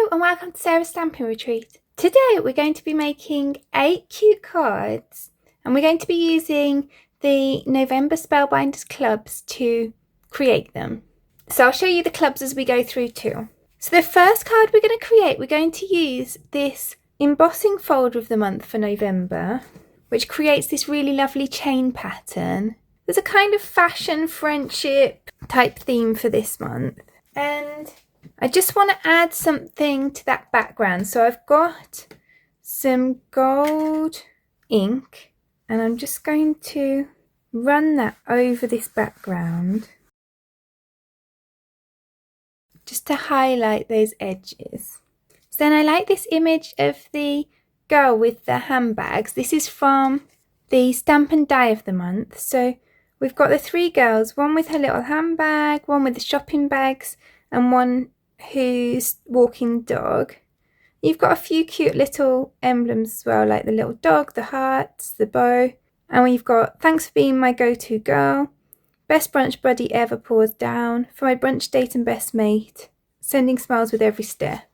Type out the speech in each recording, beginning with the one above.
Hello and welcome to Sarah's Stamping Retreat. Today we're going to be making 8 cute cards and we're going to be using the November Spellbinders clubs to create them. So I'll show you the clubs as we go through too. So the first card we're going to create, we're going to use this embossing folder of the month for November, which creates this really lovely chain pattern. There's a kind of fashion friendship type theme for this month, and I just want to add something to that background. So I've got some gold ink and I'm just going to run that over this background just to highlight those edges. So then I like this image of the girl with the handbags. This is from the Stamp and Die of the month. So we've got the 3 girls, one with her little handbag, one with the shopping bags, and one who's walking dog. You've got a few cute little emblems as well, like the little dog, the hearts, the bow, and we've got thanks for being my go-to girl, best brunch buddy ever paws down, for my brunch date and best mate, sending smiles with every step.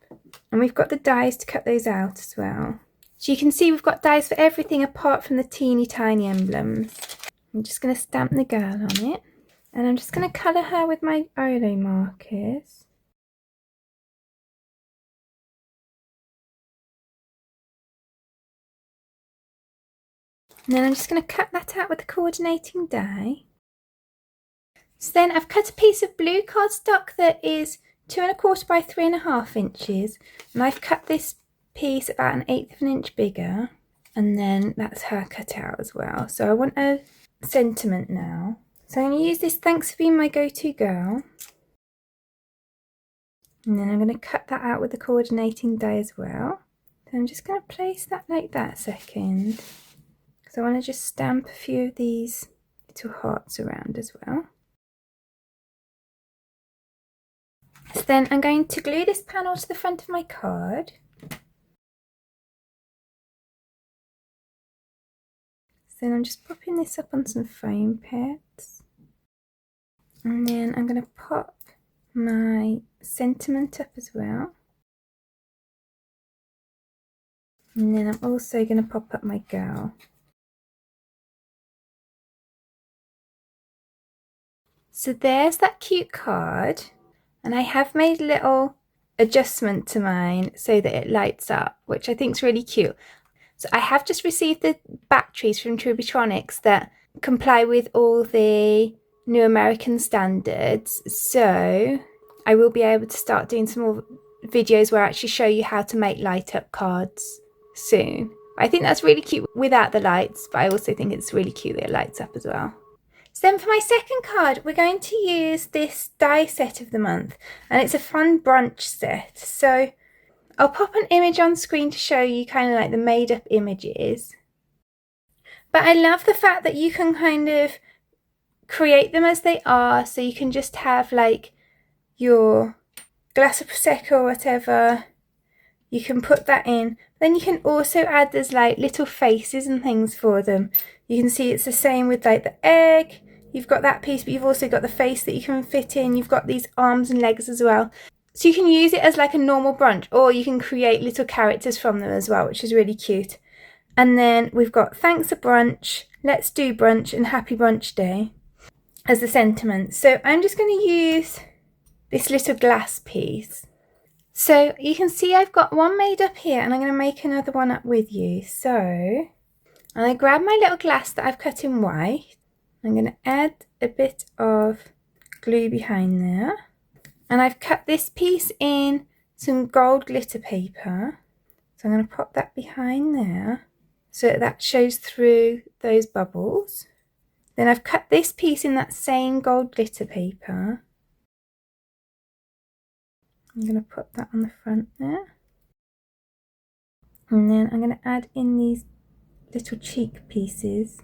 And we've got the dies to cut those out as well. So you can see we've got dies for everything apart from the teeny tiny emblems. I'm just going to stamp the girl on it, and I'm just going to colour her with my Olo markers. And then I'm just going to cut that out with the coordinating die. So then I've cut a piece of blue cardstock that is 2 1/4 by 3 1/2 inches, and I've cut this piece about 1/8 of an inch bigger, and then that's her cut out as well. So I want a sentiment now. So I'm going to use this thanks for being my go-to girl, and then I'm going to cut that out with the coordinating die as well. So I'm just going to place that like that a second. So I want to just stamp a few of these little hearts around as well. So then I'm going to glue this panel to the front of my card. So then I'm just popping this up on some foam pads. And then I'm going to pop my sentiment up as well. And then I'm also going to pop up my girl. So there's that cute card, and I have made a little adjustment to mine so that it lights up, which I think is really cute. So I have just received the batteries from Trubitronics that comply with all the new American standards, so I will be able to start doing some more videos where I actually show you how to make light up cards soon. I think that's really cute without the lights, but I also think it's really cute that it lights up as well. So then for my second card, we're going to use this die set of the month, and it's a fun brunch set. So I'll pop an image on screen to show you kind of like the made up images. But I love the fact that you can kind of create them as they are. So you can just have like your glass of Prosecco or whatever. You can put that in. Then you can also add there's like little faces and things for them. You can see it's the same with like the egg. You've got that piece, but you've also got the face that you can fit in. You've got these arms and legs as well. So you can use it as like a normal brunch, or you can create little characters from them as well, which is really cute. And then we've got thanks for brunch, let's do brunch, and happy brunch day as the sentiment. So I'm just going to use this little glass piece. So you can see I've got one made up here, and I'm going to make another one up with you. So I grab my little glass that I've cut in white. I'm going to add a bit of glue behind there. And I've cut this piece in some gold glitter paper. So I'm going to pop that behind there so that shows through those bubbles. Then I've cut this piece in that same gold glitter paper. I'm going to put that on the front there. And then I'm going to add in these little cheek pieces.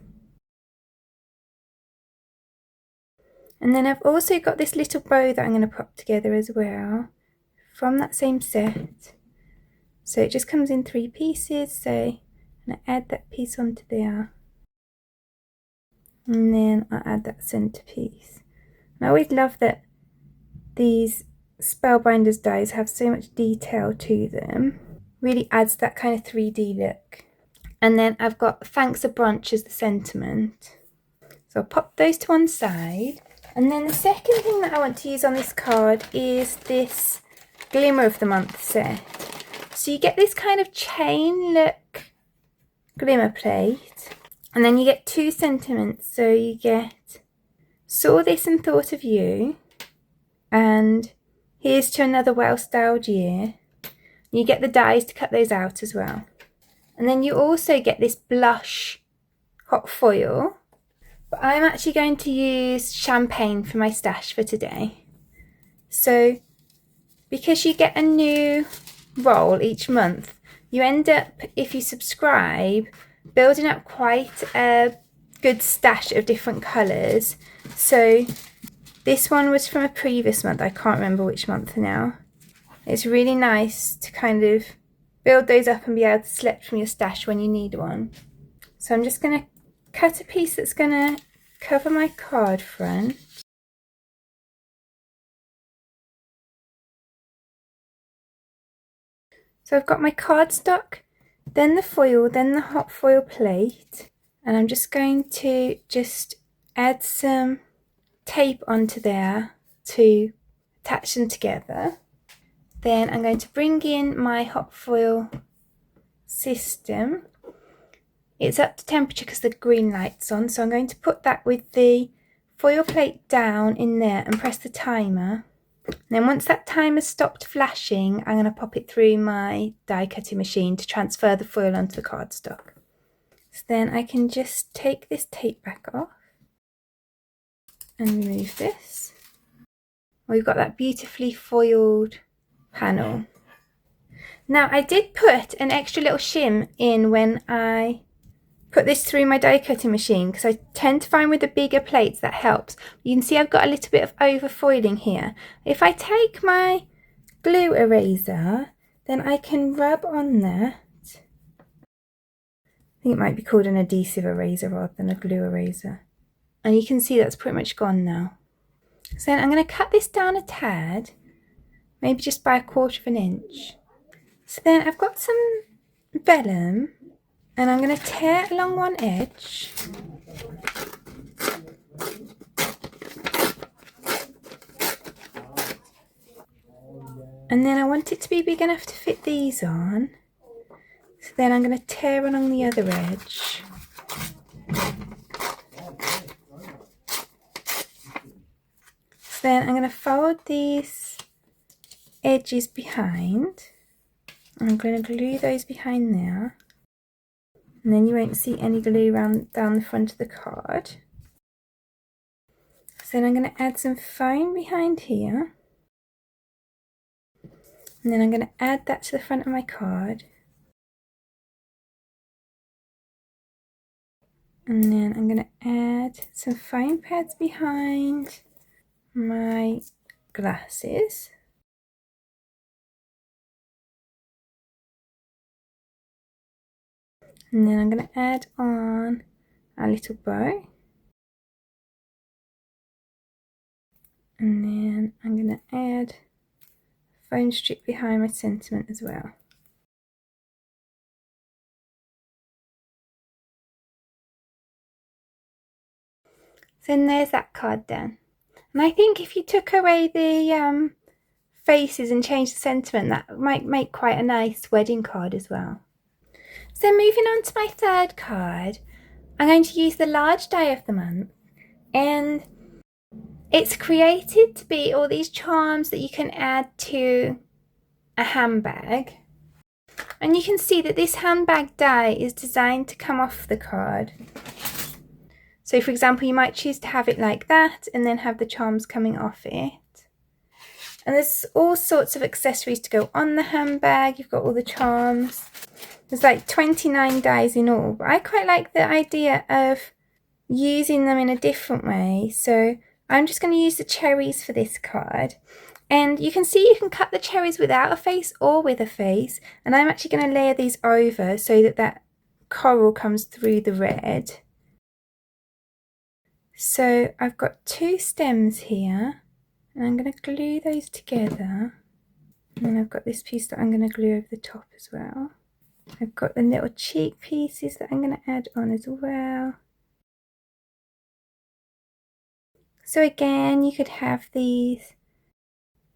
And then I've also got this little bow that I'm going to pop together as well from that same set. So it just comes in 3 pieces. So I'm going to add that piece onto there. And then I'll add that centre piece. And I always love that these Spellbinders dies have so much detail to them. Really adds that kind of 3D look. And then I've got Thanks a Brunch as the sentiment. So I'll pop those to one side. And then the second thing that I want to use on this card is this Glimmer of the Month set. So you get this kind of chain look glimmer plate. And then you get 2 sentiments. So you get Saw This and Thought of You. And Here's to Another Well-Styled Year. You get the dies to cut those out as well. And then you also get this blush hot foil. But I'm actually going to use champagne for my stash for today. So because you get a new roll each month, you end up, if you subscribe, building up quite a good stash of different colours. So this one was from a previous month. I can't remember which month now. It's really nice to kind of build those up and be able to select from your stash when you need one. So I'm just going to cut a piece that's going to cover my card front. So I've got my cardstock, then the foil, then the hot foil plate, and I'm just going to add some tape onto there to attach them together. Then I'm going to bring in my hot foil system. It's up to temperature because the green light's on, so I'm going to put that with the foil plate down in there and press the timer. And then once that timer's stopped flashing, I'm going to pop it through my die cutting machine to transfer the foil onto the cardstock. So then I can just take this tape back off and remove this. We've got that beautifully foiled panel. Now I did put an extra little shim in when I put this through my die cutting machine, because I tend to find with the bigger plates that helps. You can see I've got a little bit of over foiling here. If I take my glue eraser, then I can rub on that. I think it might be called an adhesive eraser rather than a glue eraser. And you can see that's pretty much gone now. So then I'm going to cut this down a tad, maybe just by 1/4 of an inch. So then I've got some vellum, and I'm going to tear along one edge. And then I want it to be big enough to fit these on. So then I'm going to tear along the other edge. So then I'm going to fold these edges behind. I'm going to glue those behind there. And then you won't see any glue down the front of the card. So then I'm going to add some foam behind here. And then I'm going to add that to the front of my card. And then I'm going to add some foam pads behind my glasses. And then I'm going to add on a little bow. And then I'm going to add a foam strip behind my sentiment as well. So then there's that card done. And I think if you took away the faces and changed the sentiment, that might make quite a nice wedding card as well. So moving on to my third card, I'm going to use the large die of the month, and it's created to be all these charms that you can add to a handbag. And you can see that this handbag die is designed to come off the card. So for example, you might choose to have it like that and then have the charms coming off it. And there's all sorts of accessories to go on the handbag. You've got all the charms. There's like 29 dies in all, but I quite like the idea of using them in a different way. So I'm just going to use the cherries for this card. And you can see you can cut the cherries without a face or with a face. And I'm actually going to layer these over so that that coral comes through the red. So I've got 2 stems here, And I'm going to glue those together. And then I've got this piece that I'm going to glue over the top as well. I've got the little cheek pieces that I'm going to add on as well. So again, you could have these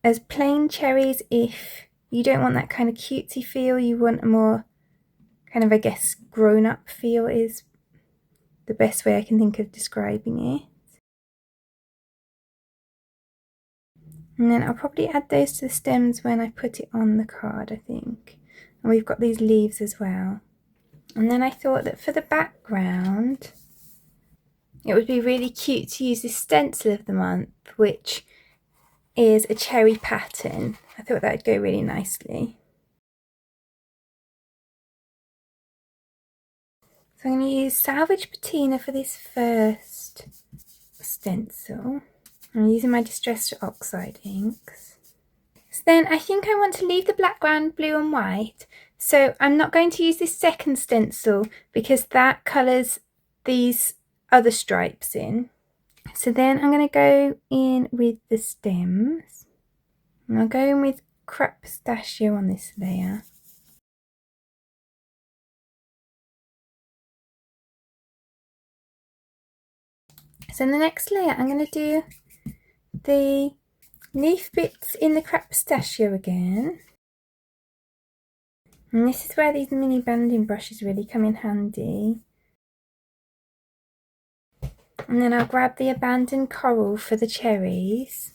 as plain cherries if you don't want that kind of cutesy feel. You want a more kind of, I guess, grown-up feel is the best way I can think of describing it. And then I'll probably add those to the stems when I put it on the card, I think. And we've got these leaves as well. And then I thought that for the background, it would be really cute to use this stencil of the month, which is a cherry pattern. I thought that would go really nicely. So I'm going to use Salvage Patina for this first stencil. I'm using my Distress Oxide inks. So then I think I want to leave the background blue and white. So I'm not going to use this second stencil because that colours these other stripes in. So then I'm going to go in with the stems. And I'll go in with Crap Pistachio on this layer. So in the next layer I'm going to do the leaf bits in the Crap Pistachio again. And this is where these mini banding brushes really come in handy. And then I'll grab the abandoned coral for the cherries.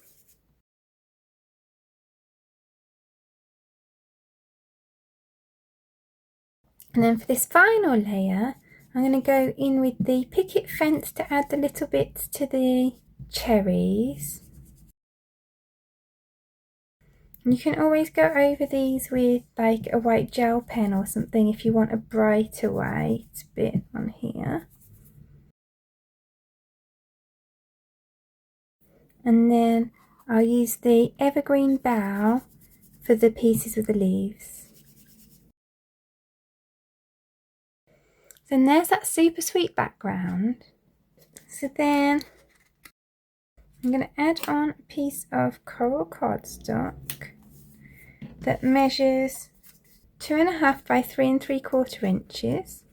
And then for this final layer, I'm going to go in with the picket fence to add the little bits to the cherries. And you can always go over these with like a white gel pen or something if you want a brighter white bit on here. And then I'll use the evergreen bough for the pieces of the leaves. So there's that super sweet background. So then I'm going to add on a piece of coral cardstock that measures 2.5 by 3 3/4 inches.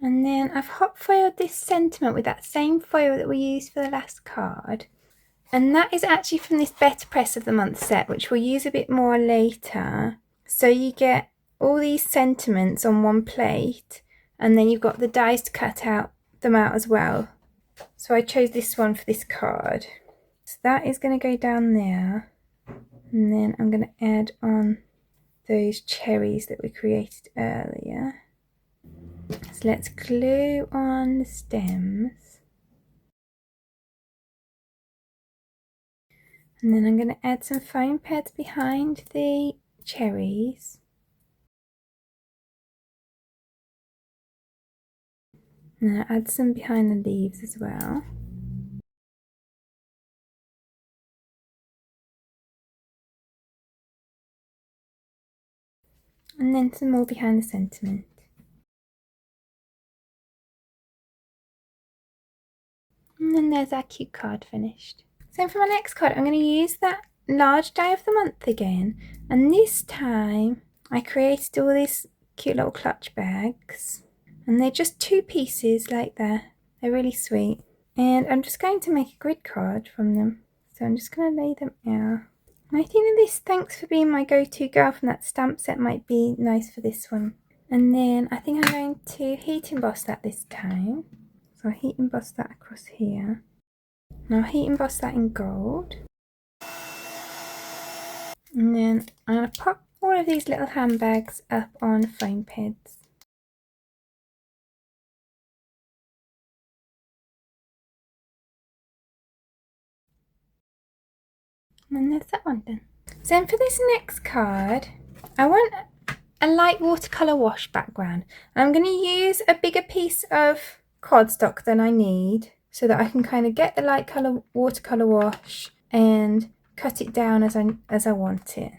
And then I've hot foiled this sentiment with that same foil that we used for the last card. And that is actually from this Better Press of the Month set, which we'll use a bit more later. So you get all these sentiments on one plate, and then you've got the dies to cut them out as well. So I chose this one for this card. So that is going to go down there. And then I'm going to add on those cherries that we created earlier. So let's glue on the stems. And then I'm going to add some foam pads behind the cherries. And I'll add some behind the leaves as well. And then some more behind the sentiment. And then there's our cute card finished. So for my next card, I'm going to use that large die of the month again. And this time, I created all these cute little clutch bags. And they're just 2 pieces like that. They're really sweet. And I'm just going to make a grid card from them. So I'm just going to lay them out. And I think that this Thanks for Being My Go-To Girl from that stamp set might be nice for this one. And then I think I'm going to heat emboss that this time. So I'll heat emboss that across here. And I'll heat emboss that in gold. And then I'm going to pop all of these little handbags up on foam pads. And then there's that one done. So then for this next card, I want a light watercolour wash background. I'm going to use a bigger piece of cardstock than I need so that I can kind of get the light colour watercolour wash and cut it down as I want it.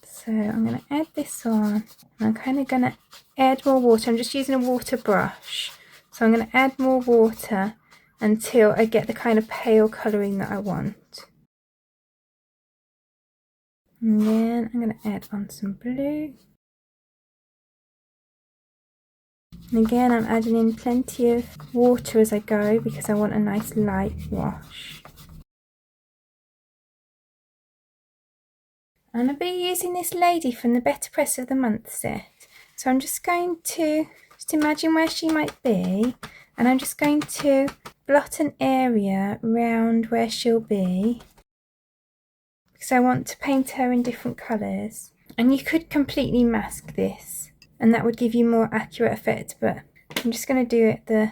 So I'm going to add this on. I'm kind of going to add more water. I'm just using a water brush. So So I'm going to add more water until I get the kind of pale colouring that I want. And then I'm going to add on some blue. And again, I'm adding in plenty of water as I go because I want a nice light wash. I'm going to be using this lady from the Better Press of the Month set. So I'm just going to imagine where she might be, and I'm just going to blot an area around where she'll be because I want to paint her in different colours. And you could completely mask this and that would give you more accurate effect, but I'm just going to do it the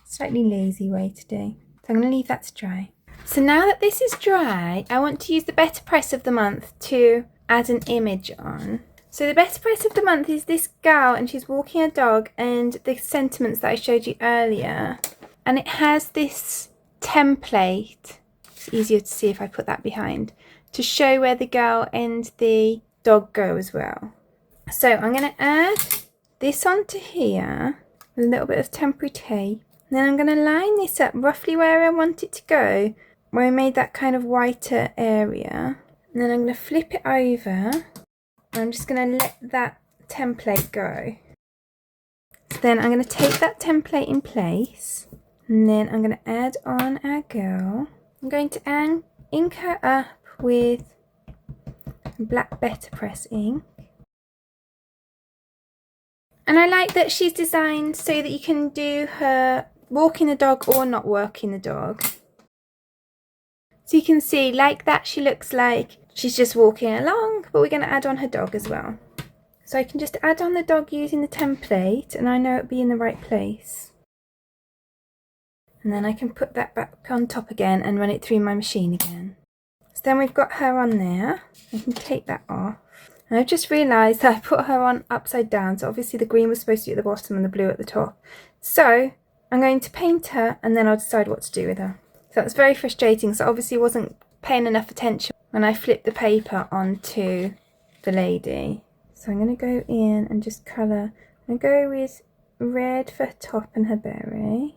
slightly lazy way today. So I'm going to leave that to dry. So now that this is dry, I want to use the Better Press of the Month to add an image on. So the Better Press of the Month is this girl and she's walking a dog and the sentiments that I showed you earlier. And it has this template, it's easier to see if I put that behind, to show where the girl and the dog go as well. So I'm going to add this onto here with a little bit of temporary tape. And then I'm going to line this up roughly where I want it to go, where I made that kind of whiter area. And then I'm going to flip it over. I'm just going to let that template go. So then I'm going to take that template in place. And then I'm going to add on our girl. I'm going to ink her up with black Better Press ink. And I like that she's designed so that you can do her walking the dog or not walking the dog. So you can see like that she looks like she's just walking along, but we're going to add on her dog as well. So I can just add on the dog using the template and I know it'll be in the right place. And then I can put that back on top again and run it through my machine again. So then we've got her on there. I can take that off. And I've just realised that I put her on upside down, so obviously the green was supposed to be at the bottom and the blue at the top. So I'm going to paint her and then I'll decide what to do with her. So that's very frustrating, so obviously wasn't paying enough attention when I flipped the paper onto the lady. So I'm going to go in and just colour. I'm going to go with red for her top and her berry.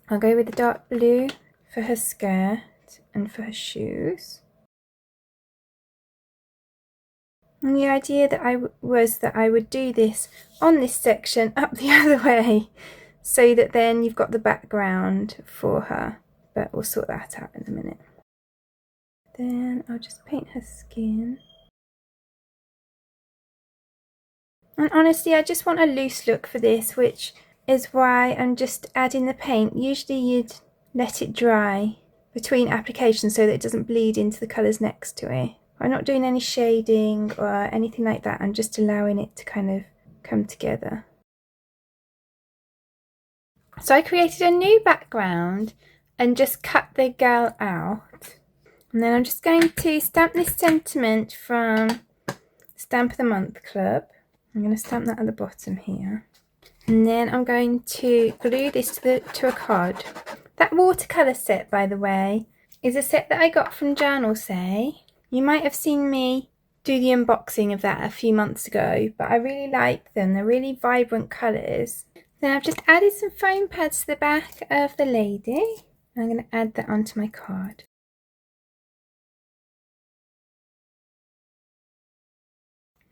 I'll go with the dark blue for her skirt and for her shoes. And the idea that was that I would do this on this section up the other way so that then you've got the background for her, but we'll sort that out in a minute. Then I'll just paint her skin. And honestly, I just want a loose look for this, which is why I'm just adding the paint. Usually you'd let it dry between applications so that it doesn't bleed into the colours next to it. I'm not doing any shading or anything like that, I'm just allowing it to kind of come together. So I created a new background and just cut the girl out. And then I'm just going to stamp this sentiment from Stamp of the Month Club. I'm going to stamp that at the bottom here. And then I'm going to glue this to a card. That watercolour set, by the way, is a set that I got from Journal Say. You might have seen me do the unboxing of that a few months ago, but I really like them. They're really vibrant colours. Then I've just added some foam pads to the back of the lady. I'm going to add that onto my card.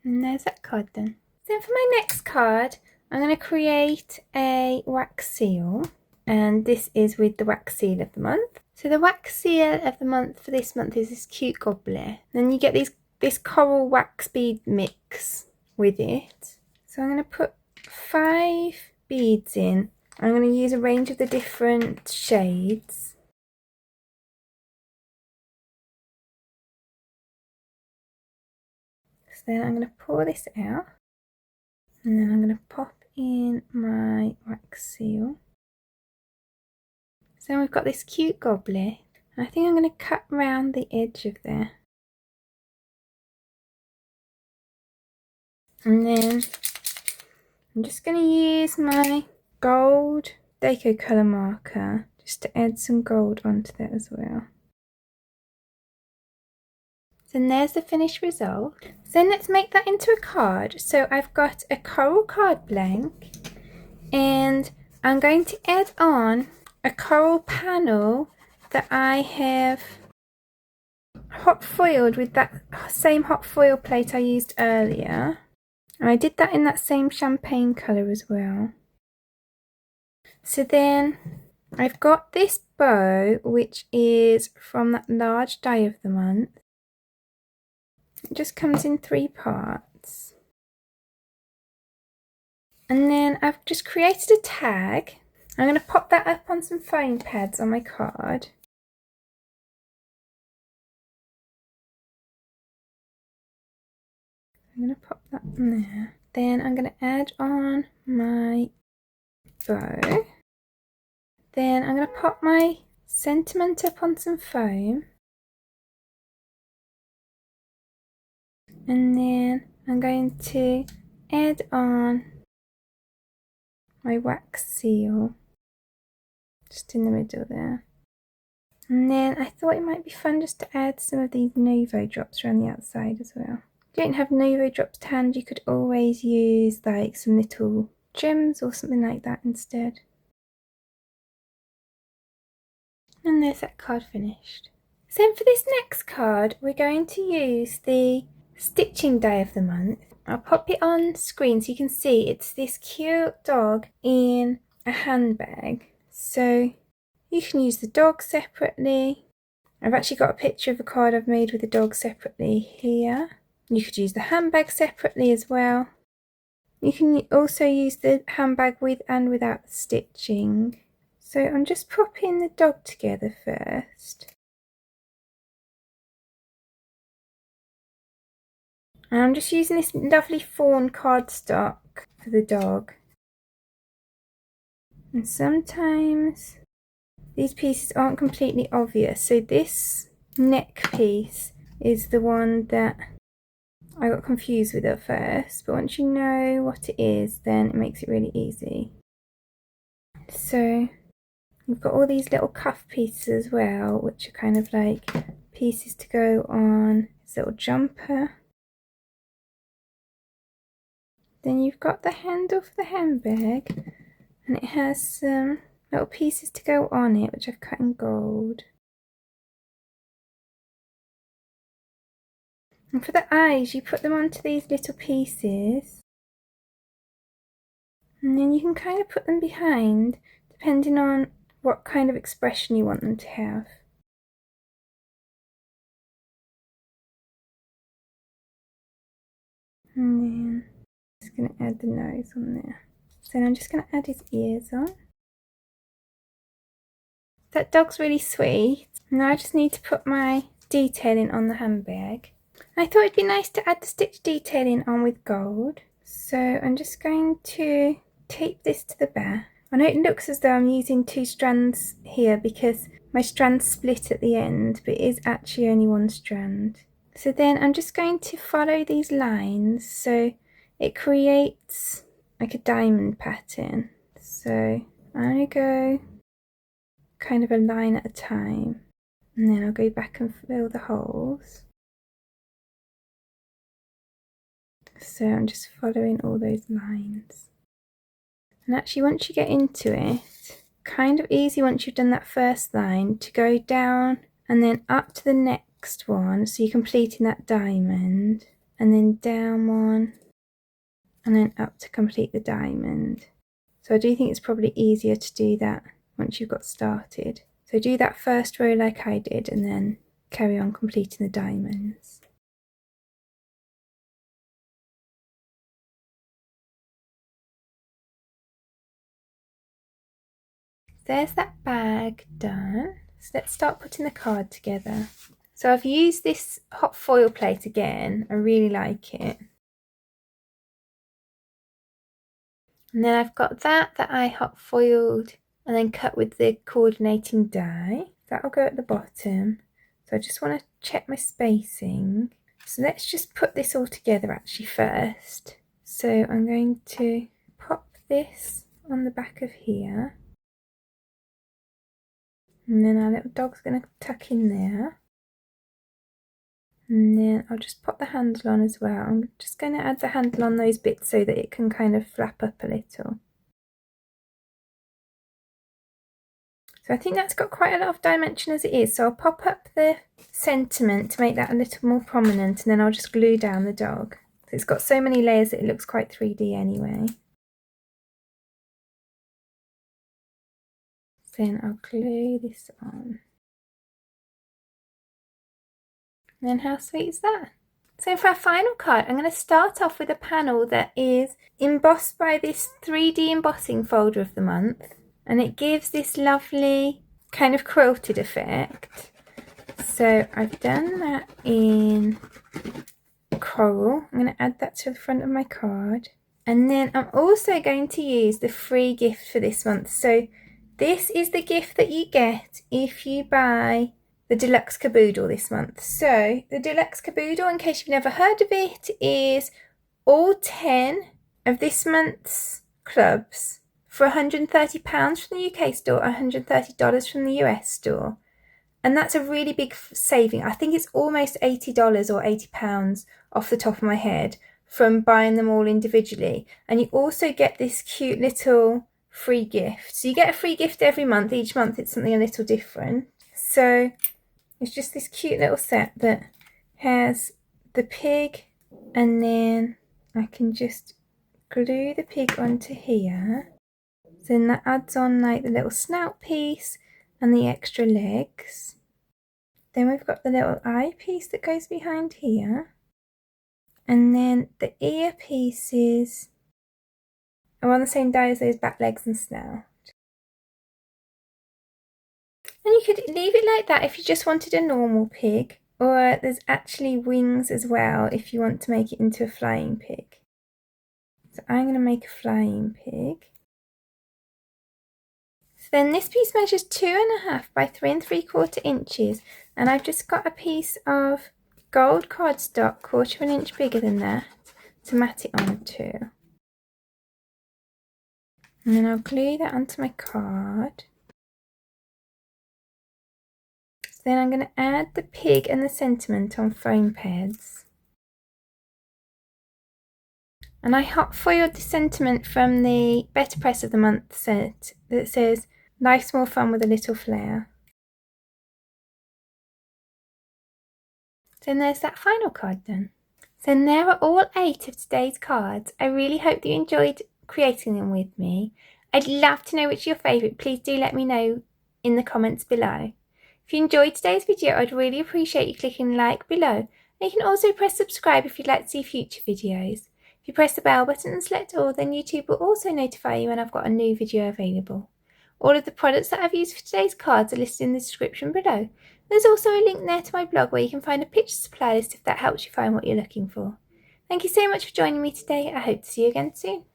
And there's that card done. Then for my next card, I'm going to create a wax seal. And this is with the wax seal of the month. So the wax seal of the month for this month is this cute goblet. Then you get this coral wax bead mix with it. So I'm going to put 5 beads in. I'm going to use a range of the different shades. So then I'm going to pour this out. And then I'm going to pop in my wax seal. So then we've got this cute goblet, and I think I'm going to cut round the edge of there. And then I'm just going to use my gold deco colour marker just to add some gold onto that as well. So there's the finished result. So then let's make that into a card. So I've got a coral card blank, and I'm going to add on a coral panel that I have hot foiled with that same hot foil plate I used earlier. And I did that in that same champagne colour as well. So then I've got this bow, which is from that large die of the month. It just comes in 3 parts. And then I've just created a tag. I'm going to pop that up on some foam pads on my card. I'm going to pop that on there. Then I'm going to add on my bow. Then I'm going to pop my sentiment up on some foam. And then I'm going to add on my wax seal just in the middle there. And then I thought it might be fun just to add some of these Nuvo drops around the outside as well. If you don't have Nuvo drops to hand, you could always use like some little gems or something like that instead. And there's that card finished. So then for this next card, we're going to use the stitching day of the month. I'll pop it on screen so you can see it's this cute dog in a handbag. So you can use the dog separately. I've actually got a picture of a card I've made with the dog separately here. You could use the handbag separately as well. You can also use the handbag with and without the stitching. So I'm just popping the dog together first. And I'm just using this lovely fawn cardstock for the dog. And sometimes these pieces aren't completely obvious. So this neck piece is the one that I got confused with at first. But once you know what it is, then it makes it really easy. So we've got all these little cuff pieces as well, which are kind of like pieces to go on this little jumper. Then you've got the handle for the handbag, and it has some little pieces to go on it, which I've cut in gold. And for the eyes, you put them onto these little pieces, and then you can kind of put them behind, depending on what kind of expression you want them to have. And then I'm just going to add the nose on there. So I'm just going to add his ears on. That dog's really sweet. Now I just need to put my detailing on the handbag. I thought it'd be nice to add the stitch detailing on with gold. So I'm just going to tape this to the back. I know it looks as though I'm using 2 strands here because my strands split at the end, but it is actually only 1 strand. So then I'm just going to follow these lines so it creates like a diamond pattern. So I'm going to go kind of a line at a time, and then I'll go back and fill the holes. So I'm just following all those lines. And actually once you get into it, kind of easy once you've done that first line to go down and then up to the next one, so you're completing that diamond, and then down one and then up to complete the diamond. So I do think it's probably easier to do that once you've got started. So do that first row like I did, and then carry on completing the diamonds. There's that bag done. So let's start putting the card together. So I've used this hot foil plate again. I really like it. And then I've got that I hot foiled and then cut with the coordinating die. That'll go at the bottom. So I just want to check my spacing. So let's just put this all together actually first. So I'm going to pop this on the back of here. And then our little dog's going to tuck in there. And then I'll just pop the handle on as well. I'm just going to add the handle on those bits so that it can kind of flap up a little. So I think that's got quite a lot of dimension as it is. So I'll pop up the sentiment to make that a little more prominent, and then I'll just glue down the dog. So it's got so many layers that it looks quite 3D anyway. Then I'll glue this on. And then how sweet is that? So for our final card, I'm going to start off with a panel that is embossed by this 3D embossing folder of the month. And it gives this lovely kind of quilted effect. So I've done that in coral. I'm going to add that to the front of my card. And then I'm also going to use the free gift for this month. So this is the gift that you get if you buy the Deluxe Caboodle this month. So the Deluxe Caboodle, in case you've never heard of it, is all 10 of this month's clubs for £130 from the UK store, $130 from the US store. And that's a really big saving. I think it's almost $80 or £80 off the top of my head from buying them all individually. And you also get this cute little free gift. So you get a free gift every month. Each month it's something a little different. So it's just this cute little set that has the pig, and then I can just glue the pig onto here. Then that adds on like the little snout piece and the extra legs. Then we've got the little eye piece that goes behind here. And then the ear pieces are on the same die as those back legs and snout. And you could leave it like that if you just wanted a normal pig, or there's actually wings as well if you want to make it into a flying pig. So I'm going to make a flying pig. Then this piece measures 2.5 by 3 3/4 inches, and I've just got a piece of gold cardstock 1/4 inch bigger than that to mat it onto. And then I'll glue that onto my card. So then I'm going to add the pig and the sentiment on foam pads. And I hot foiled the sentiment from the Better Press of the Month set that says, "Life's more fun with a little flair." So there's that final card done. So there are all 8 of today's cards. I really hope that you enjoyed creating them with me. I'd love to know which are your favourite. Please do let me know in the comments below. If you enjoyed today's video, I'd really appreciate you clicking like below. And you can also press subscribe if you'd like to see future videos. If you press the bell button and select all, then YouTube will also notify you when I've got a new video available. All of the products that I've used for today's cards are listed in the description below. There's also a link there to my blog where you can find a picture supply list if that helps you find what you're looking for. Thank you so much for joining me today. I hope to see you again soon.